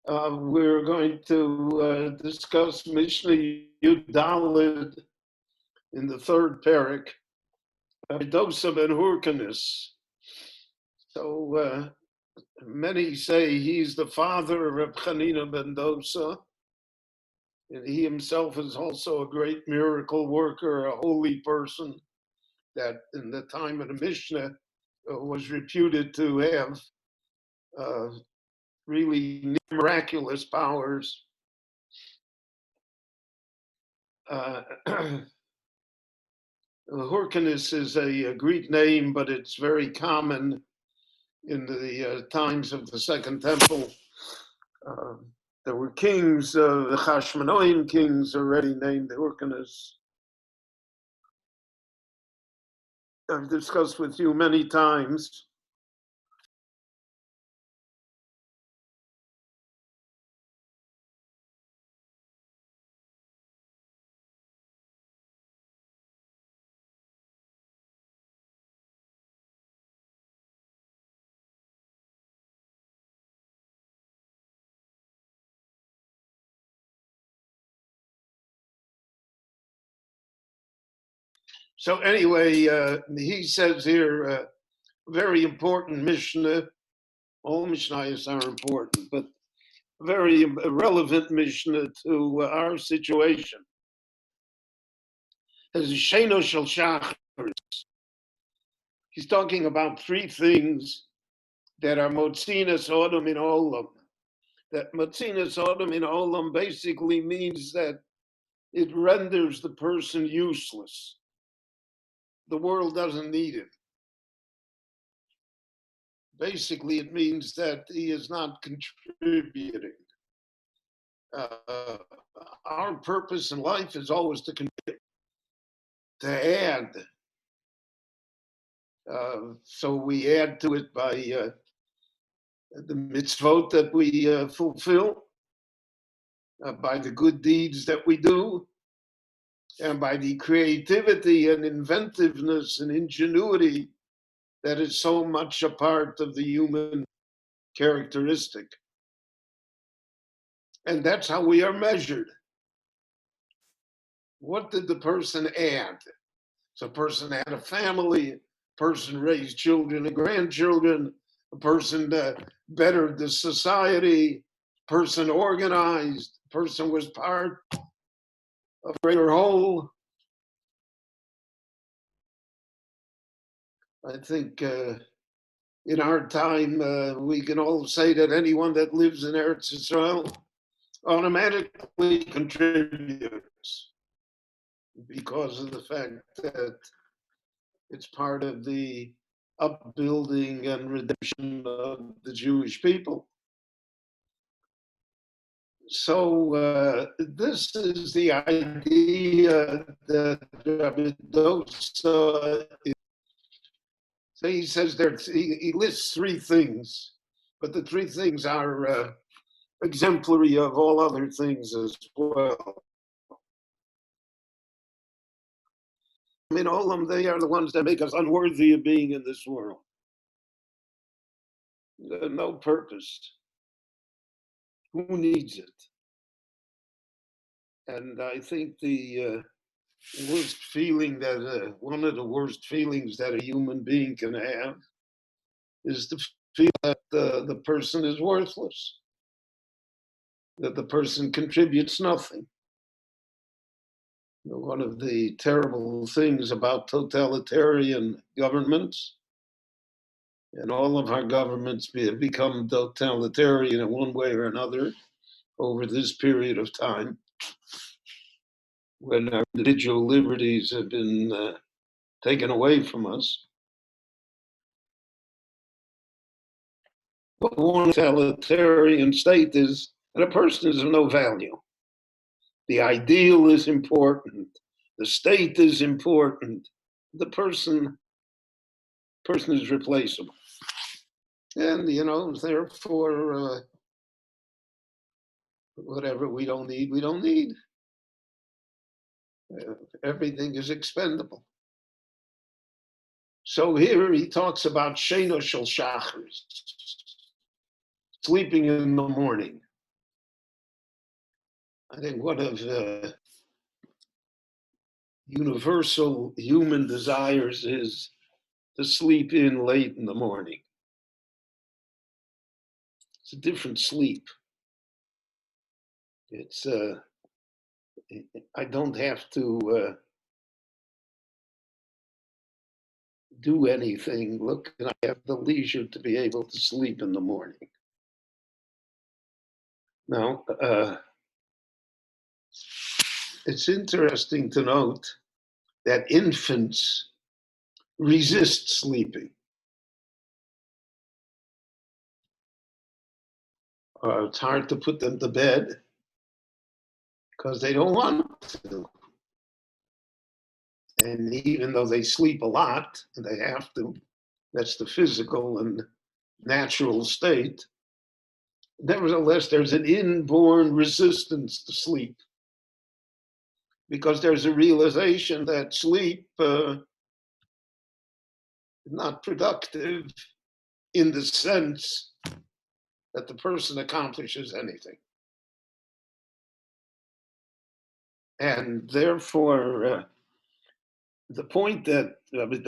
We're going to discuss Mishnah Yud Daled in the third Perek, Dosa ben Hurkanis. So many say he's the father of Reb Chanina ben Dosa, and he himself is also a great miracle worker, a holy person that in the time of the Mishnah was reputed to have really miraculous powers. Hyrcanus is a Greek name, but it's very common in the times of the Second Temple. There were kings, the Hashmonaim kings already named Hyrcanus. I've discussed with you many times. So anyway, he says here, very important Mishnah. All Mishnayos are important, but very relevant Mishnah to our situation. As Sheno Shel Shachar, he's talking about three things that are Motzinas Odom in Olam. That Motzinas Odom in Olam basically means that it renders the person useless. The world doesn't need him. Basically, it means that he is not contributing. Our purpose in life is always to contribute, to add. So we add to it by the mitzvot that we fulfill, by the good deeds that we do, and by the creativity and inventiveness and ingenuity that is so much a part of the human characteristic. And that's how we are measured. What did the person add? So a person had a family, a person raised children and grandchildren, a person bettered the society, a person organized, a person was part of a greater whole. I think in our time, we can all say that anyone that lives in Eretz Israel automatically contributes because of the fact that it's part of the upbuilding and redemption of the Jewish people. So this is the idea that Rabbi Dosa. So he says there. He lists three things, but the three things are exemplary of all other things as well. I mean, all of them, they are the ones that make us unworthy of being in this world. No purpose. Who needs it? And I think the worst feeling that, one of the worst feelings that a human being can have is to feel that the person is worthless, that the person contributes nothing. One of the terrible things about totalitarian governments, and all of our governments have become totalitarian in one way or another over this period of time, when our individual liberties have been taken away from us. But one totalitarian state is that a person is of no value. The ideal is important. The state is important. The person is replaceable. And, therefore, whatever we don't need, we don't need. Everything is expendable. So here he talks about Sheno Shel Shachar, sleeping in the morning. I think one of universal human desires is to sleep in late in the morning. It's a different sleep. It's I don't have to do anything. Look, and I have the leisure to be able to sleep in the morning. Now, it's interesting to note that infants resist sleeping. It's hard to put them to bed because they don't want to. And even though they sleep a lot and they have to, that's the physical and natural state. Nevertheless, there's an inborn resistance to sleep because there's a realization that sleep is not productive in the sense that the person accomplishes anything. And therefore, the point that Rabbi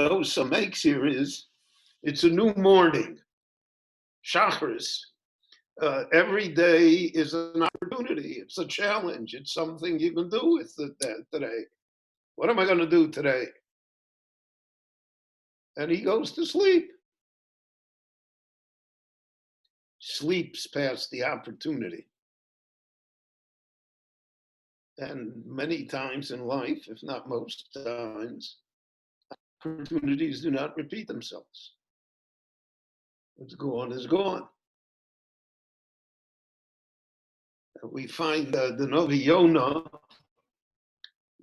makes here is it's a new morning, Shacharis. Every day is an opportunity. It's a challenge. It's something you can do with it today. What am I going to do today? And he goes to sleep. Sleeps past the opportunity. And many times in life, if not most times, opportunities do not repeat themselves. What's gone is gone. We find the Novi Yonah,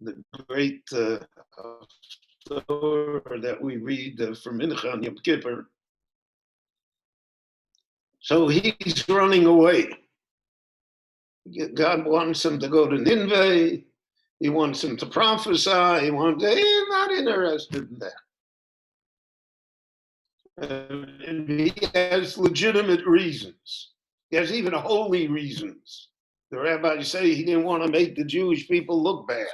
the great story that we read from Mincha and Yom Kippur. So he's running away. God wants him to go to Nineveh. He wants him to prophesy. He's not interested in that. And he has legitimate reasons. He has even holy reasons. The rabbis say he didn't want to make the Jewish people look bad.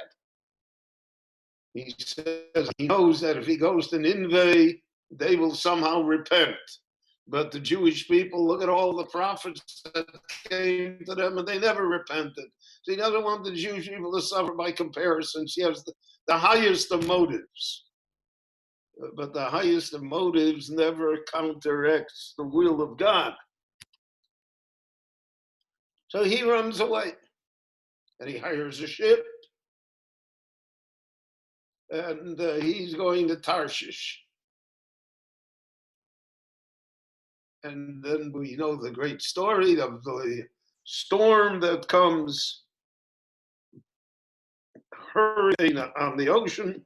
He says he knows that if he goes to Nineveh, they will somehow repent. But the Jewish people, look at all the prophets that came to them and they never repented. So he doesn't want the Jewish people to suffer by comparison. He has the highest of motives. But the highest of motives never counteracts the will of God. So he runs away and he hires a ship and he's going to Tarshish. And then we know the great story of the storm that comes, hurricane on the ocean.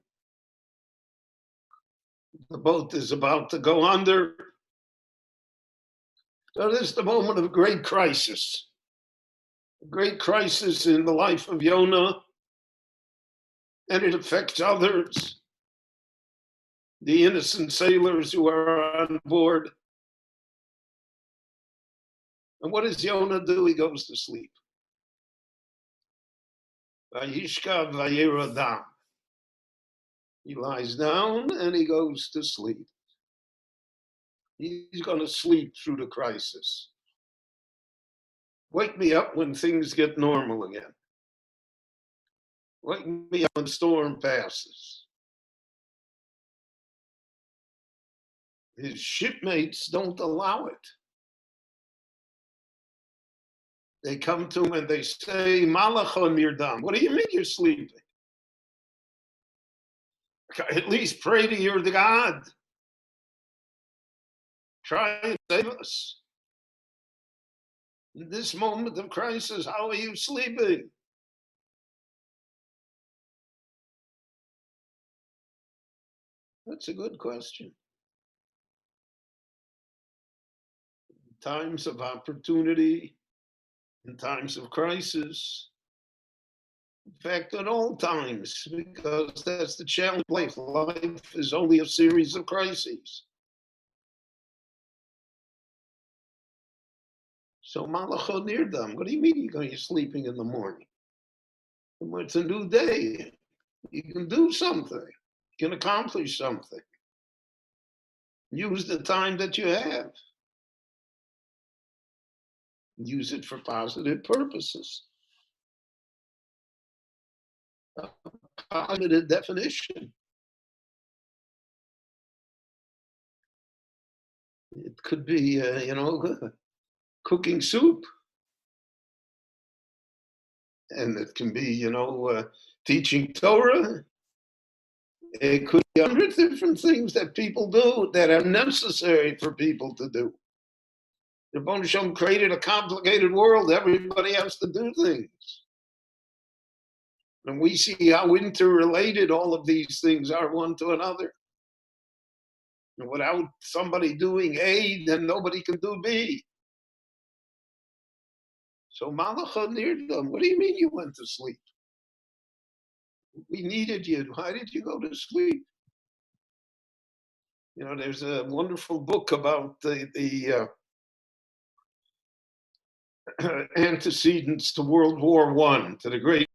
The boat is about to go under. So this is the moment of great crisis. A great crisis in the life of Yonah, and it affects others, the innocent sailors who are on board. And what does Yonah do? He goes to sleep. Vayishkav vayerodam. He lies down and he goes to sleep. He's going to sleep through the crisis. Wake me up when things get normal again. Wake me up when the storm passes. His shipmates don't allow it. They come to him and they say, Malacha mirdam. What do you mean you're sleeping? At least pray to your God. Try and save us. In this moment of crisis, how are you sleeping? That's a good question. In times of opportunity, in times of crisis, in fact, at all times, because that's the challenge of life. Life is only a series of crises. So Malacha Nirdam, what do you mean you're sleeping in the morning? It's a new day. You can do something. You can accomplish something. Use the time that you have. Use it for positive purposes. A positive definition. It could be, cooking soup, and it can be, teaching Torah. It could be 100 different things that people do that are necessary for people to do. The Rebbeinu Shalom created a complicated world. Everybody has to do things. And we see how interrelated all of these things are one to another. And without somebody doing A, then nobody can do B. So Malacha Nirdam, what do you mean you went to sleep? We needed you. Why did you go to sleep? There's a wonderful book about the antecedents to World War I, to the great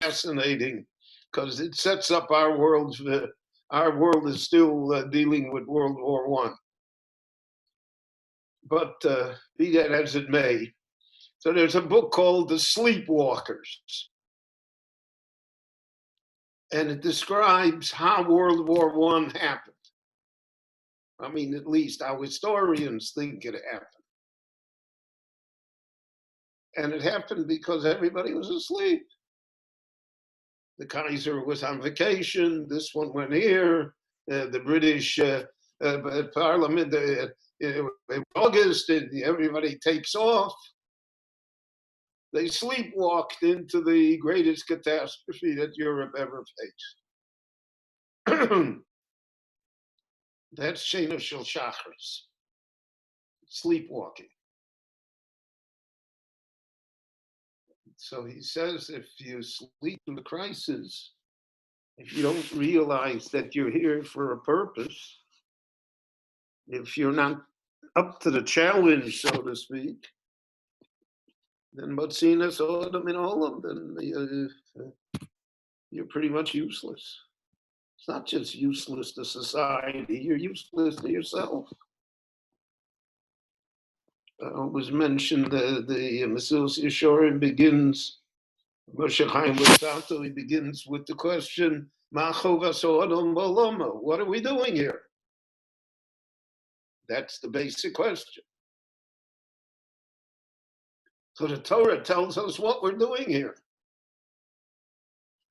fascinating, because it sets up our world. Our world is still dealing with World War I. But be that as it may, so there's a book called The Sleepwalkers, and it describes how World War I happened. I mean, at least how historians think it happened. And it happened because everybody was asleep. The Kaiser was on vacation. This one went here. The British Parliament, in August, everybody takes off. They sleepwalked into the greatest catastrophe that Europe ever faced. That's Shena Shel Shachris, sleepwalking. So he says, if you sleep through the crisis, if you don't realize that you're here for a purpose, if you're not up to the challenge, so to speak, then Motzinas Odom in Olam, then you're pretty much useless. It's not just useless to society, you're useless to yourself. It was mentioned the Mesilas Yesharim begins, Moshe Chaim Luzzatto, he begins with the question, Ma chovas ha'adam ba'olama? What are we doing here? That's the basic question. So the Torah tells us what we're doing here.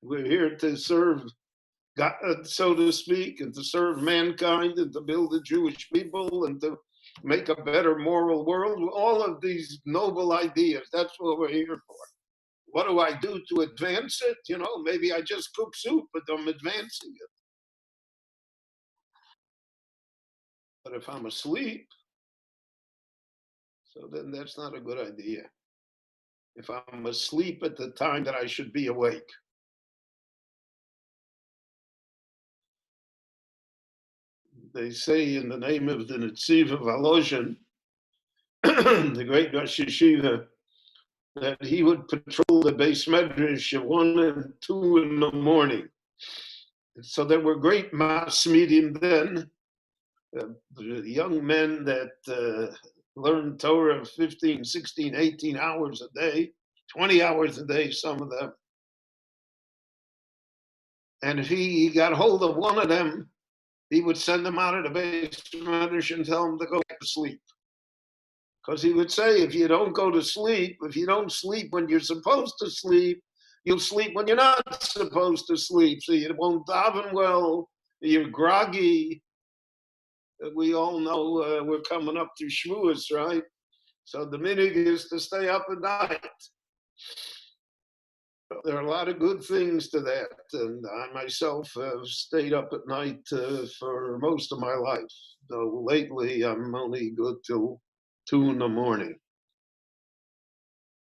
We're here to serve God, so to speak, and to serve mankind, and to build the Jewish people, and to make a better moral world. All of these noble ideas, that's what we're here for. What do I do to advance it? Maybe I just cook soup, but I'm advancing it. But if I'm asleep, so then that's not a good idea. If I'm asleep at the time that I should be awake. They say in the name of the Netziv of Volozhin, the great Rosh Yeshiva, that he would patrol the Beis Medrash at 1 and 2 in the morning. So there were great mass medium then. The young men that learned Torah 15, 16, 18 hours a day, 20 hours a day, some of them. And if he got hold of one of them, he would send them out of the Beis Medrash and tell them to go back to sleep. Because he would say, if you don't go to sleep, if you don't sleep when you're supposed to sleep, you'll sleep when you're not supposed to sleep. So you won't daven well, you're groggy. We all know we're coming up to Shavuos, right? So the minig is to stay up at night. There are a lot of good things to that. And I myself have stayed up at night for most of my life. Though lately I'm only good till 2 in the morning.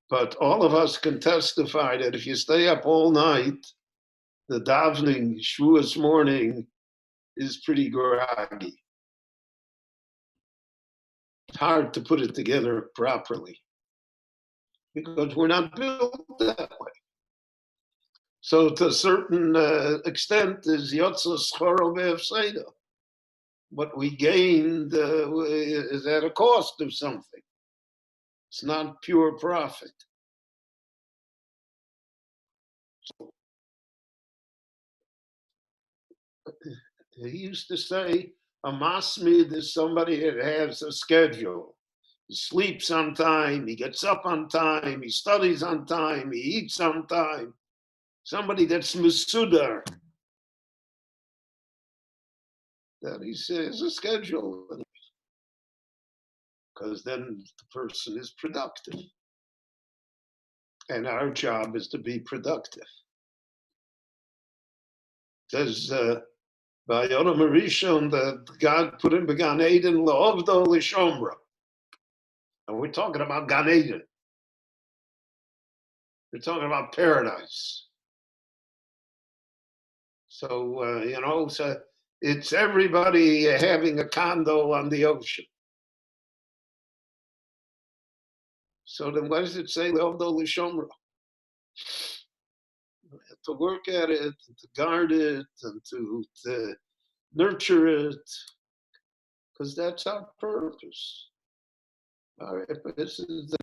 But all of us can testify that if you stay up all night, the davening Shavuos morning is pretty groggy. It's hard to put it together properly because we're not built that way. So to a certain extent is Yotza Schoro Be'efseda. What we gained is at a cost of something. It's not pure profit. So he used to say, a masmid is somebody that has a schedule. He sleeps on time, he gets up on time, he studies on time, he eats on time. Somebody that's mesudar. That he says a schedule, because then the person is productive. And our job is to be productive. It says by Yonah Marishon that God put him in Gan Eden La'ovdo L'Shomra. And we're talking about Gan Eden. We're talking about paradise. So, so it's everybody having a condo on the ocean. So then why does it say La'ovdo L'Shomra? To work at it, to guard it, and to nurture it, because that's our purpose. All right, but this is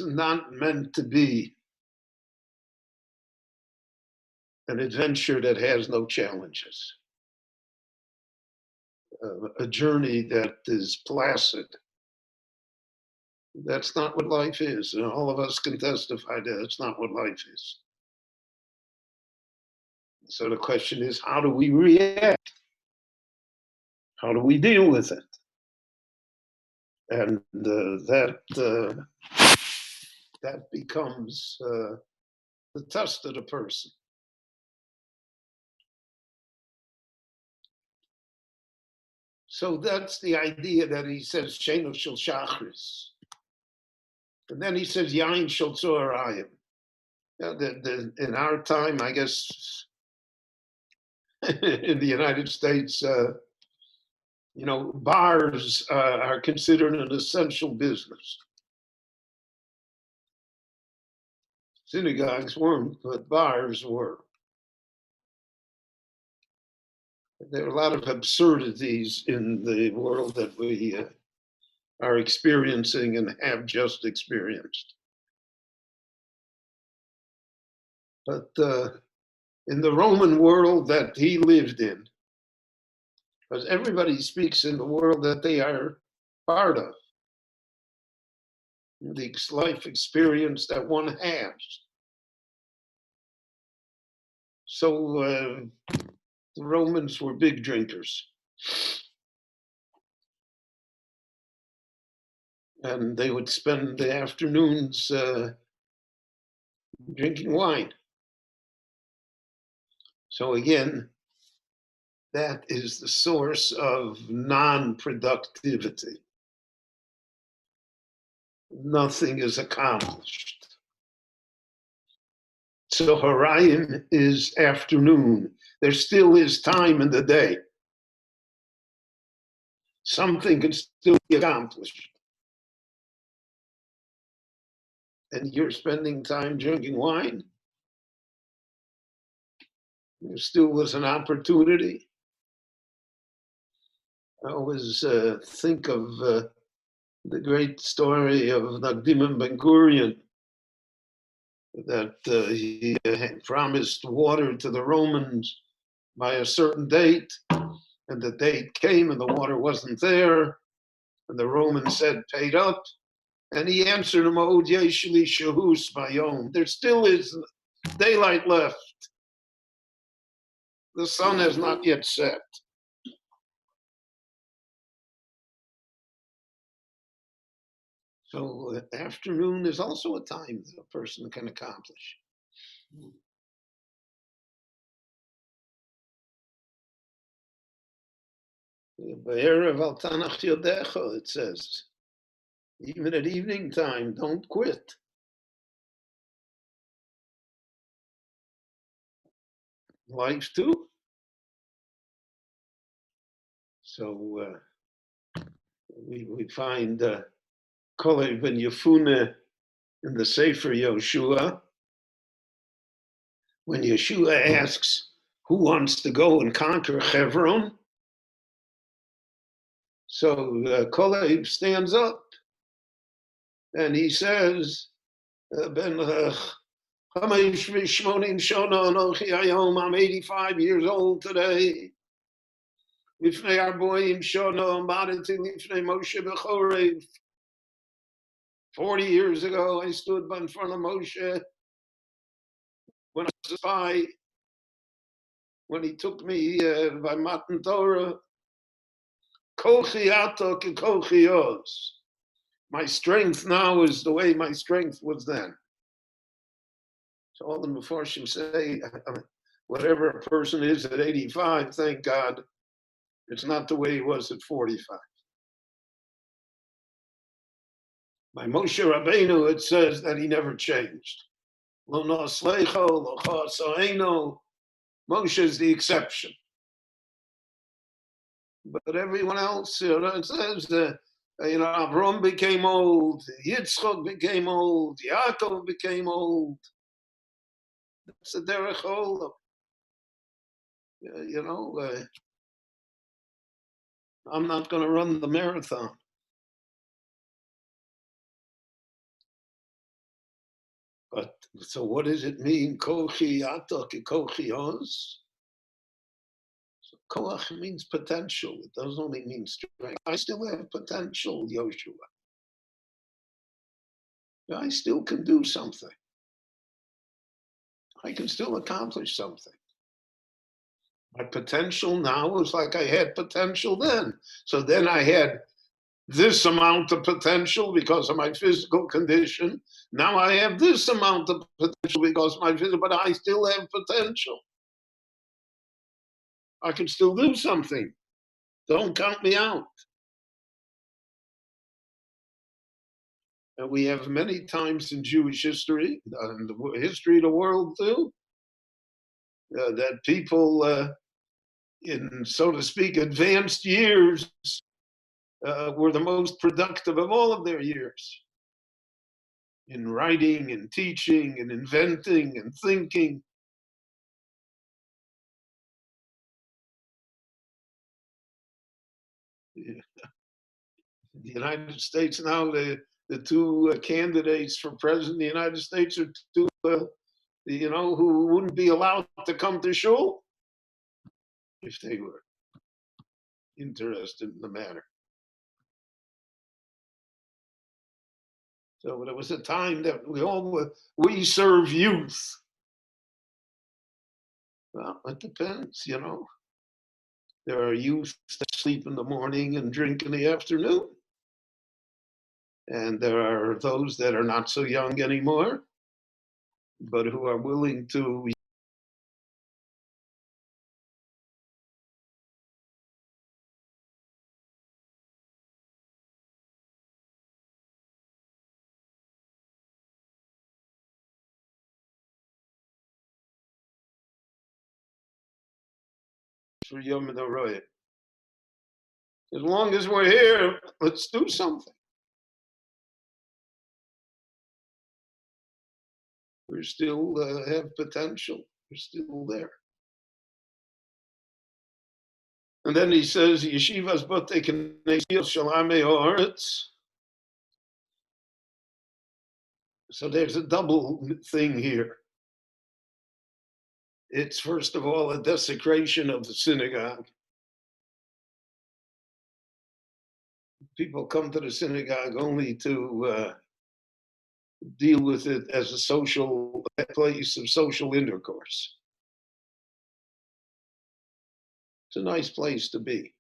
not meant to be an adventure that has no challenges, a journey that is placid. That's not what life is, and all of us can testify that it's not what life is. So the question is, how do we react? How do we deal with it? And that becomes the test of the person. So that's the idea that he says, Sheno shel Shachris. And then he says, Yain shel Tzoharayim. In our time, I guess, in the United States, bars are considered an essential business. Synagogues weren't, but bars were. There are a lot of absurdities in the world that we are experiencing and have just experienced. But in the Roman world that he lived in, because everybody speaks in the world that they are part of, the life experience that one has. So the Romans were big drinkers. And they would spend the afternoons drinking wine. So again, that is the source of non-productivity. Nothing is accomplished. So Harayim is afternoon. There still is time in the day. Something can still be accomplished. And you're spending time drinking wine. There still was an opportunity. I always think of the great story of Nagdim Ben Gurion, that he promised water to the Romans by a certain date, and the date came and the water wasn't there, and the Romans said, paid up, and he answered him, "Oh, yeshli shahus bayom." There still is daylight left. The sun has not yet set. So afternoon is also a time that a person can accomplish. It says, Even at evening time, don't quit. Life too. So we find Kolev ben Yefune in the Sefer Yoshua. When Yeshua asks who wants to go and conquer Hebron, so Kolev stands up and he says, Ben I'm 85 years old today. 40 years ago, I stood in front of Moshe when I was a spy, when he took me by Matan Torah. My strength now is the way my strength was then. So all the Mefarshim say, whatever a person is at 85, thank God, it's not the way he was at 45. By Moshe Rabbeinu, it says that he never changed. Moshe is the exception. But everyone else, it says, Avram became old, Yitzchak became old, Yaakov became old. That's the derech olam. I'm not going to run the marathon. But so what does it mean? Kochi yatok, kochi oz? So koach means potential. It doesn't only mean strength. I still have potential, Yoshua. I still can do something. I can still accomplish something. My potential now is like I had potential then. So then I had this amount of potential because of my physical condition. Now I have this amount of potential because of my physical, but I still have potential. I can still do something. Don't count me out. And we have many times in Jewish history, and the history of the world too, that people in, so to speak, advanced years were the most productive of all of their years in writing and teaching and inventing and thinking. The United States now, the two candidates for president of the United States are two, who wouldn't be allowed to come to shul if they were interested in the matter. So there was a time that we serve youth. Well, it depends, There are youth that sleep in the morning and drink in the afternoon. And there are those that are not so young anymore, but who are willing to for Yom Roya. As long as we're here, let's do something. We still have potential. We're still there. And then he says, Yeshivas Bate Knesset Shalame Haaretz. So there's a double thing here. It's first of all a desecration of the synagogue. People come to the synagogue only to deal with it as a place of social intercourse. It's a nice place to be.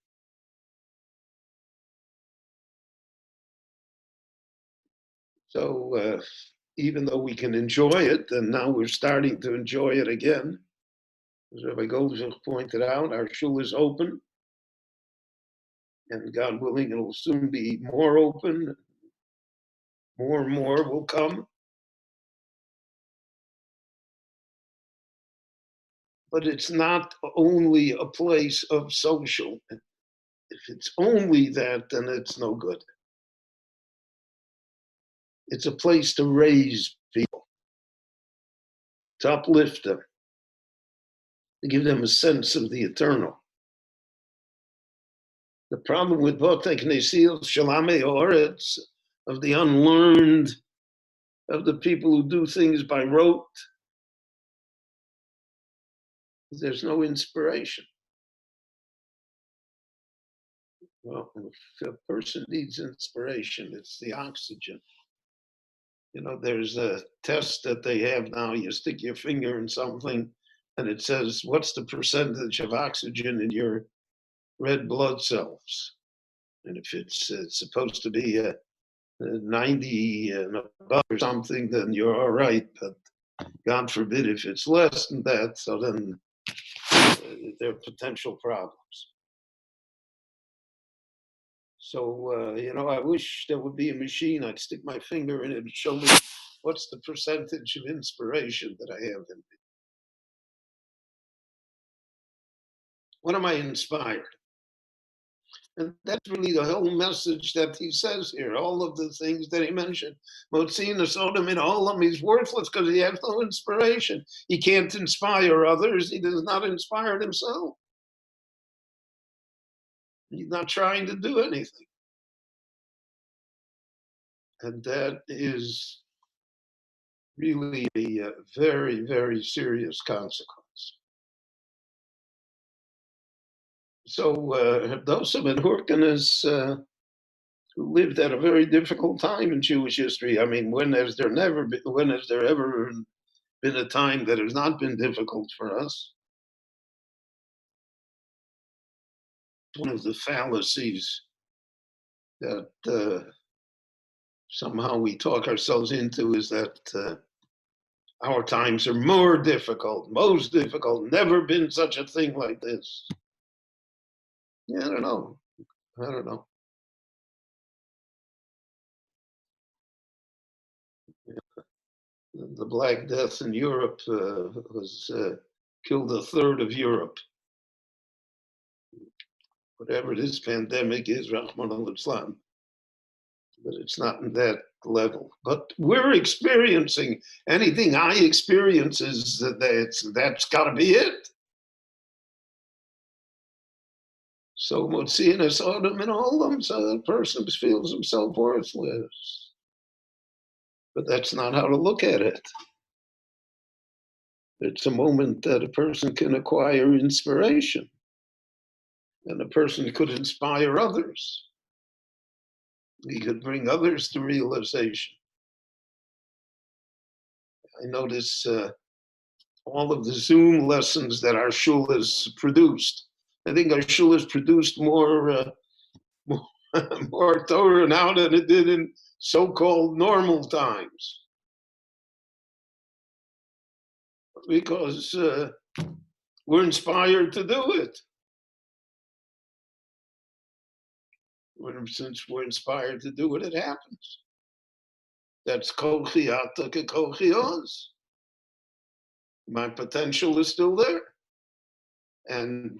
So even though we can enjoy it, and now we're starting to enjoy it again, as Rabbi Goldberg pointed out, our shul is open, and God willing, it will soon be more open. More and more will come. But it's not only a place of social. If it's only that, then it's no good. It's a place to raise people, to uplift them, to give them a sense of the eternal. The problem with Botek Nesil Shalame Oretz, of the unlearned, of the people who do things by rote, there's no inspiration. Well, if a person needs inspiration, it's the oxygen. There's a test that they have now. You stick your finger in something, and it says, what's the percentage of oxygen in your red blood cells? And if it's supposed to be 90 and above or something, then you're all right. But God forbid if it's less than that, so then there are potential problems. So, I wish there would be a machine. I'd stick my finger in it and show me what's the percentage of inspiration that I have in me. What am I inspired? And that's really the whole message that he says here. All of the things that he mentioned. Motzina Sodom in Olam, he's worthless because he has no inspiration. He can't inspire others. He does not inspire himself. He's not trying to do anything. And that is really a very, very serious consequence. So those of Hurkanis who lived at a very difficult time in Jewish history. I mean, when has there ever been a time that has not been difficult for us? One of the fallacies that somehow we talk ourselves into is that our times are more difficult, most difficult, never been such a thing like this. Yeah, I don't know. The Black Death in Europe killed a third of Europe. Whatever this pandemic is, Rahman al-Islam, but it's not in that level. But we're experiencing anything I experience is that's got to be it. So Motziin is Sodom and Olam, so the person feels himself worthless. But that's not how to look at it. It's a moment that a person can acquire inspiration, and a person could inspire others. He could bring others to realization. I notice all of the Zoom lessons that our shul has produced. I think our shul has produced more more Torah now than it did in so-called normal times, because we're inspired to do it. Since we're inspired to do it, it happens. That's kochi ata kekochi oz. My potential is still there, and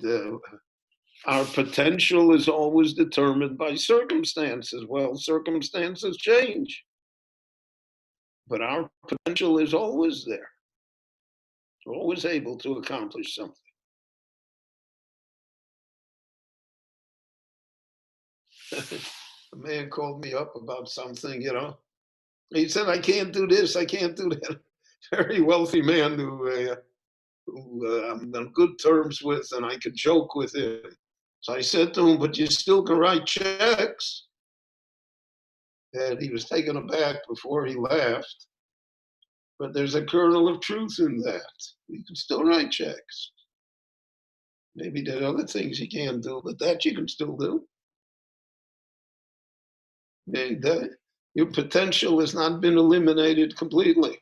our potential is always determined by circumstances. Well, circumstances change, but our potential is always there. We're always able to accomplish something. A man called me up about something, He said, I can't do this, I can't do that. Very wealthy man who I'm on good terms with, and I could joke with him. So I said to him, but you still can write checks. And he was taken aback before he laughed. But there's a kernel of truth in that. You can still write checks. Maybe there are other things you can't do, but that you can still do. Your potential has not been eliminated completely.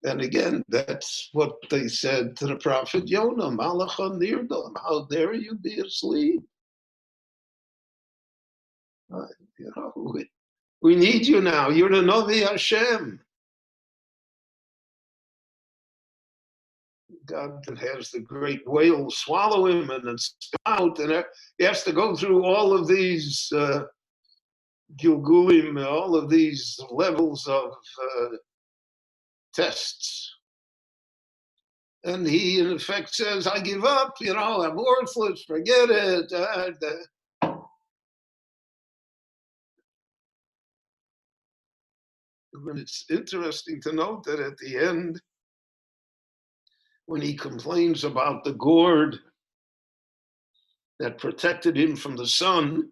And again, that's what they said to the prophet Yonah, Malacha Nirdam, how dare you be asleep? We need you now. You're the Novi Hashem. God has the great whale swallow him and then spit out, and he has to go through all of these Gilgulim, all of these levels of tests. And he, in effect, says, I give up, I'm worthless, forget it. But it's interesting to note that at the end, when he complains about the gourd that protected him from the sun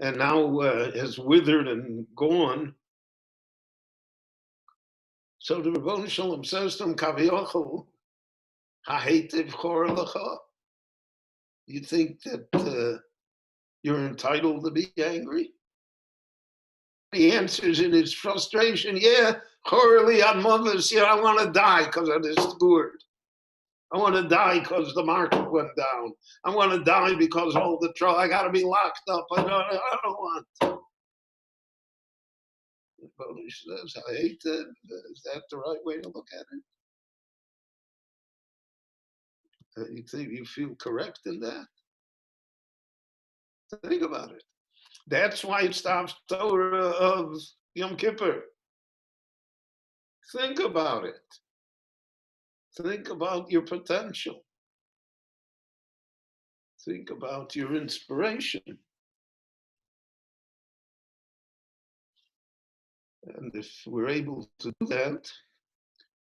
and now has withered and gone, so the Rebbeinu Shalom says to him, Kaviochel, ha'hetiv chor lecha. You think that you're entitled to be angry? He answers in his frustration, yeah, chorli admovas, I want to die because of this gourd. I want to die because the market went down. I want to die because all the trouble. I got to be locked up. I don't want to. But he says, I hate that. Is that the right way to look at it? You think you feel correct in that? Think about it. That's why it stops Torah of Yom Kippur. Think about it. Think about your potential. Think about your inspiration. And if we're able to do that,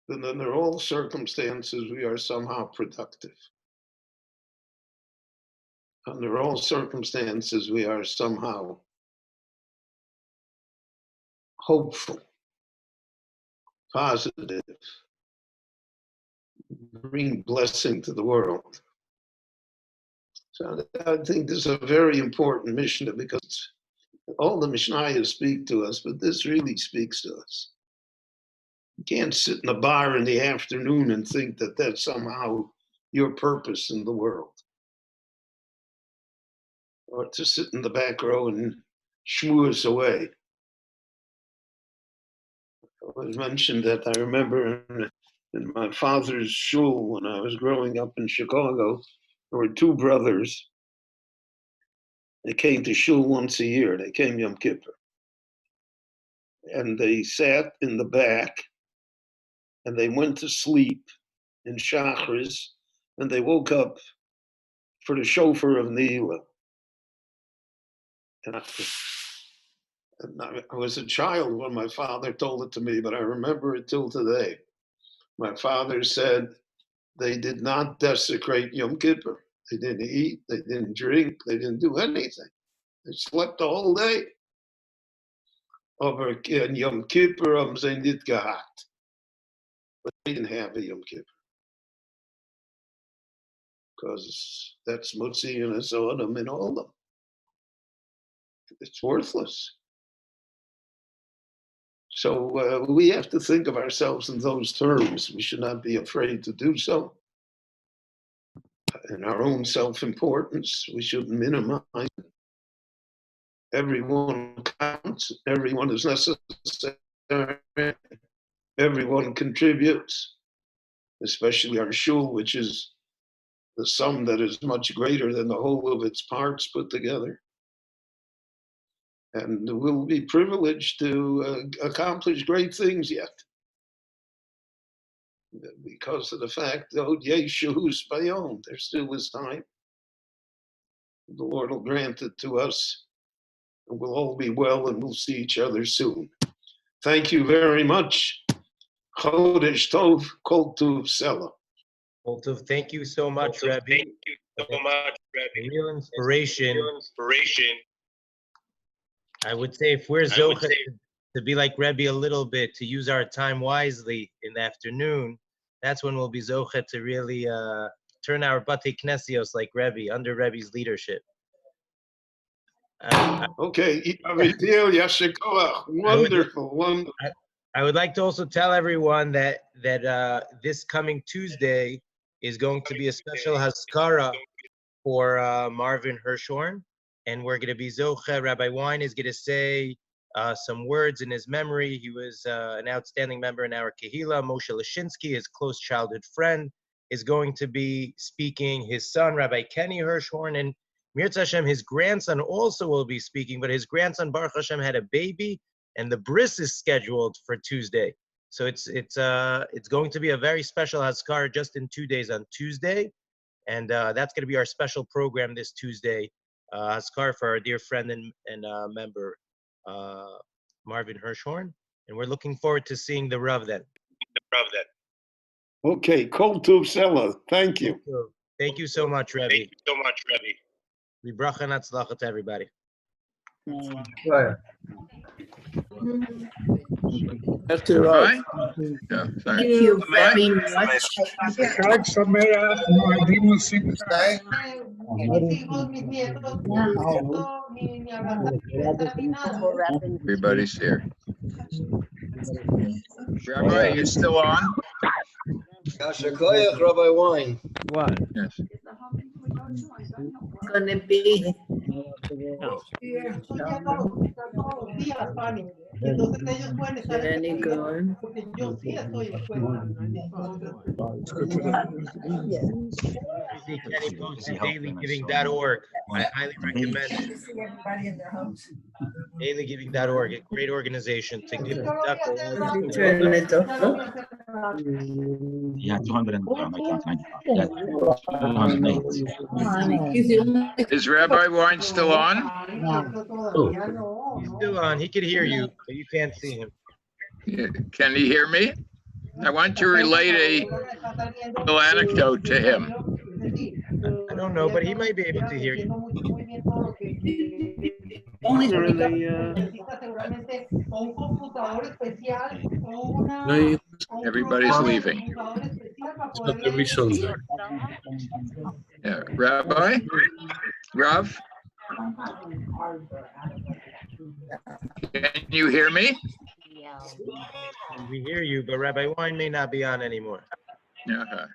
then under all circumstances, we are somehow productive. Under all circumstances, we are somehow hopeful, positive, bring blessing to the world. So I think this is a very important mission because all the Mishnayos speak to us, but this really speaks to us. You can't sit in a bar in the afternoon and think that that's somehow your purpose in the world. Or to sit in the back row and shmooze away. It was mentioned that I remember in my father's shul when I was growing up in Chicago, there were two brothers. They came to shul once a year. They came Yom Kippur. And they sat in the back and they went to sleep in Shachris and they woke up for the shofar of Ne'ilah. And I was a child when my father told it to me, but I remember it till today. My father said they did not desecrate Yom Kippur. They didn't eat, they didn't drink, they didn't do anything. They slept the whole day. Over in Yom Kippur, they did gehat. But they didn't have a Yom Kippur. Because that's Mutzi and Sodom and all of them. It's worthless. So we have to think of ourselves in those terms. We should not be afraid to do so. In our own self-importance, we should minimize it. Everyone counts. Everyone is necessary. Everyone contributes, especially our shul, which is the sum that is much greater than the whole of its parts put together. And we'll be privileged to accomplish great things yet. Because of the fact that Yeshu's Bayom, there still is time. The Lord will grant it to us, and we'll all be well, and we'll see each other soon. Thank you very much. Chodesh Tov, Kol Tuv Selah. Kol Tuv, thank you so much, Rabbi. Thank you so much, Rabbi. Real inspiration. I would say if we're zocheh to be like Rabbi a little bit, to use our time wisely in the afternoon, that's when we'll be zocheh to really turn our batei knesios like Rabbi, under Rabbi's leadership. Okay, wonderful. I would like to also tell everyone that this coming Tuesday is going to be a special haskara for Marvin Hirshhorn, and we're going to be zocheh. Rabbi Wein is going to say some words in his memory. He was an outstanding member in our Kehila. Moshe Lashinsky, his close childhood friend, is going to be speaking. His son, Rabbi Kenny Hirschhorn, and Mirz Hashem, his grandson also will be speaking, but his grandson, Baruch Hashem, had a baby, and the bris is scheduled for Tuesday. So it's going to be a very special Haskar just in 2 days on Tuesday. And that's going to be our special program this Tuesday, Haskar for our dear friend and member, Marvin Hirschhorn. And we're looking forward to seeing the Rav then. Okay, Kol Tov Sela. Thank you. Thank you so much, Rabbi. Libracha and Hatzlacha to everybody. After Right? Yeah, Thank you very much. Chag Sameach, Moedim L'Simcha. everybody's here. Rabbi, you still on? Kasher Koyach, Rabbi Wein. Yes. Gonna be. Very good. Kenny posts at dailygiving.org. I highly recommend it. Dailygiving.org, a great organization to give tzedakah. Turn it off. Yeah, 208. Is Rabbi Wein still on? He's still on. He could hear you, but you can't see him. Yeah, can he hear me? I want to relate a little anecdote to him. I don't know, but he might be able to hear you. Everybody's leaving. Every Sunday. Yeah, Rabbi? Rav? Can you hear me? We hear you, but Rabbi Wein may not be on anymore. Uh-huh.